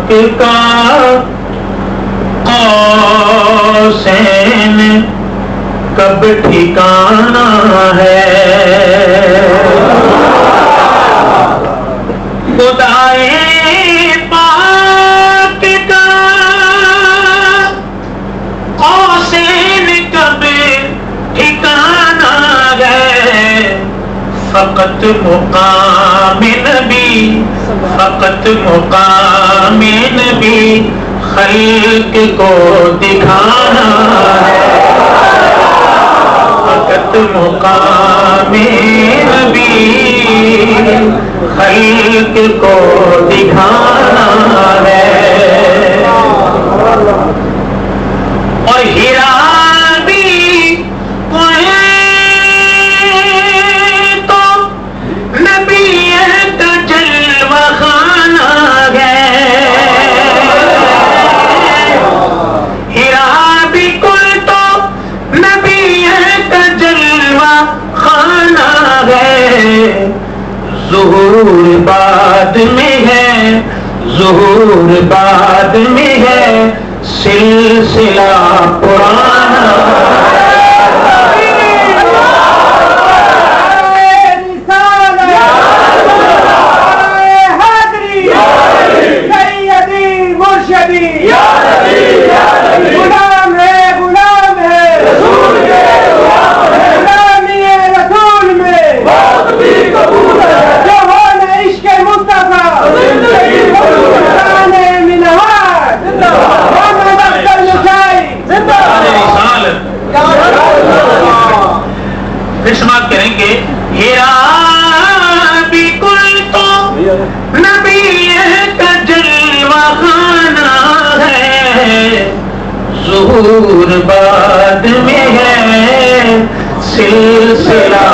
پاک کا قوسین کب ٹھکانا ہے؟ خدائے پاک کا قوسین کب ٹھکانا ہے؟ فقط مقام نبی، فقط مقام نبی خلق کو دکھانا ہے، فقط مقام نبی خلق کو دکھانا ہے۔ اور ہیرا بھی تو نبی کا جلوہ خانہ ہے، ہیرا بھی کوئی تو نبی کا جلوہ خانہ ہے۔ ظہور بعد میں ہے، ظہور بعد میں ہے، سلسلہ پرانا سماعت کریں گے۔ ہیرا بھی کوئی تو نبی کا جلوہ خانہ ہے، ظہور بعد میں ہے، سلسلہ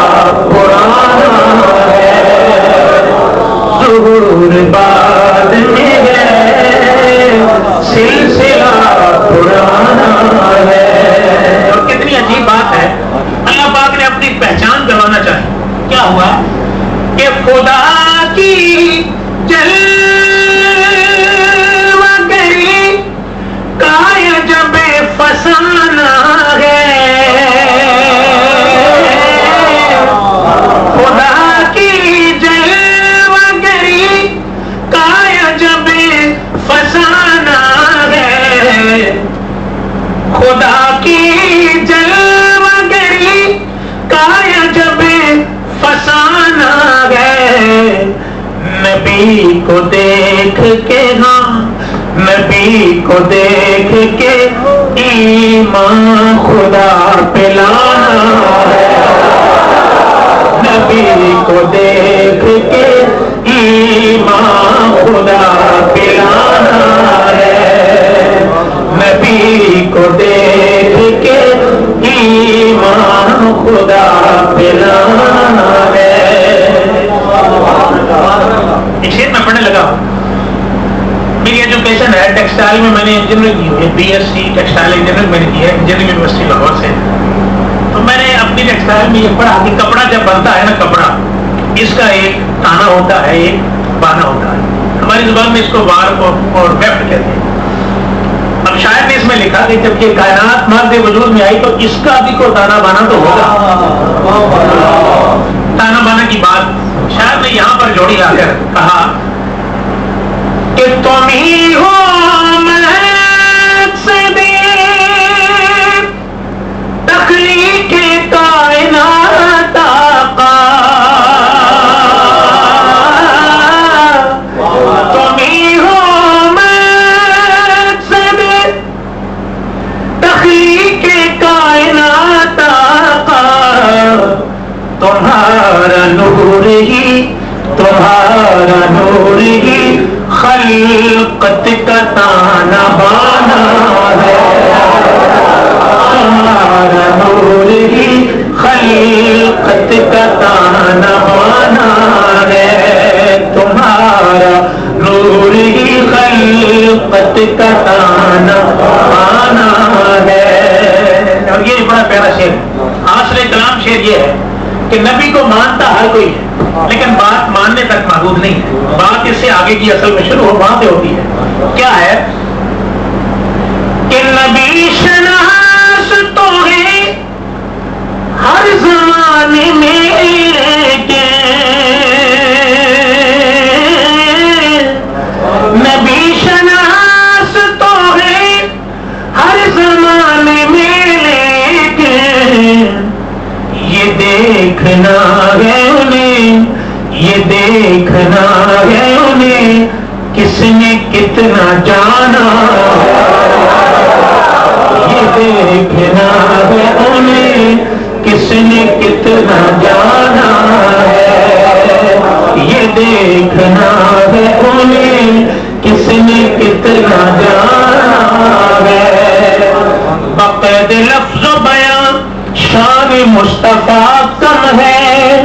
پرانا ہے، ظہور بعد میں ہے، سلسلہ پرانا ہے۔ اور کتنی عجیب بات ہے، اللہ پاک نے اپنی پہچان کروانا چاہی۔ کیا ہوا کہ خدا کی جلوہ گری کا جب فسانہ ہے، خدا کی جلوہ گری کا جب فسانہ ہے، خدا کی جلوہ گری کا جب فسانہ ہے۔ نبی کو دیکھ کے، ہاں نبی کو دیکھ کے ایمان خدا پہ لانا ہے، نبی کو دیکھ کے ایمان خدا پہ لانا ہے، نبی کو دیکھ کے ایمان خدا پہ لانا ہے۔ ایک شعر میں پڑھنے لگا، میری ایجوکیشن ہے ٹیکسٹائل میں، میں نے انجینئرنگ کی ہے، B S C textile engineering میں نے کی ہے انجینئرنگ یونیورسٹی لاہور سے۔ تو میں نے اپنی ٹیکسٹائل میں یہ پڑھا کہ کپڑا جب بنتا ہے نا، کپڑا اس کا ایک تانا ہوتا ہے، ایک بانا ہوتا ہے، ہماری زبان میں اس کو وار اور ویفٹ کہتے ہیں۔ اب شاعر نے اس میں لکھا کہ جب یہ کائنات مادے وجود میں آئی تو اس کا بھی کوئی تانا بانا تو ہوگا، تانا بانا کی بات شاعر نے یہاں پر جوڑی آ کر کہا کہ تم ہی ہو مقصد تخلیق کائنات آقا، تم ہی ہو مقصد تخلیق کائنات آقا، تمہارا نور ہی، تمہارا نور ہی خلقت کا تانا بانا ہے، تمہارا نور ہی خلقت کا تانا بانا ہے، تمہارا نور ہی خلقت کا تانا بانا ہے۔ اور یہ بڑا پیارا شعر، حاصل کلام شعر یہ ہے کہ نبی کو مانتا ہر کوئی ہے لیکن بات ماننے تک محدود معبود نہیں ہے. بات اس سے آگے کی اصل میں شروع وہاں سے ہوتی ہے. کیا ہے کہ نبی شناس تو ہے ہر زمانے میں نبی شناس تو ہے ہر زمانے میں، لیکن یہ دیکھنا ہے انہیں، یہ دیکھنا ہے انہیں کس نے کتنا جانا. یہ دیکھنا ہے انہیں کس نے کتنا جانا ہے. یہ دیکھنا ہے انہیں کس نے کتنا جانا ہے. بقید لفظ و بیان شان مصطفیٰ کم ہے،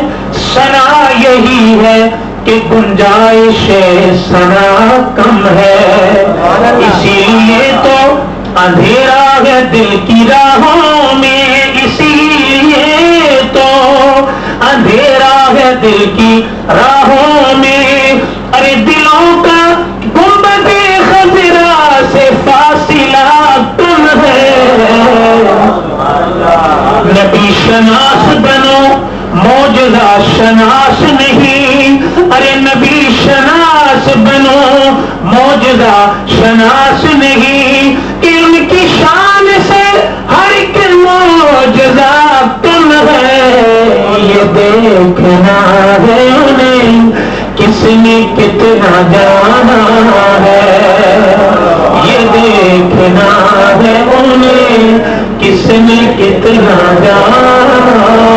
ثنا یہی ہے کہ گنجائش ثنا کم ہے. اسی لیے تو اندھیرا ہے دل کی راہوں میں، اسی لیے تو اندھیرا ہے دل کی راہوں میں. ارے دلوں کا گنبد خضرا سے فاصلہ کم ہے. نبی شناس بنو معجزہ شناس نہیں. ارے نبی شناس بنو معجزہ شناس نہیں. ان کی شان سے ہر ایک معجزہ کم ہے. یہ دیکھنا ہے انہیں کس نے کتنا جانا ہے. یہ دیکھنا ہے انہیں کس نے کتنا جانا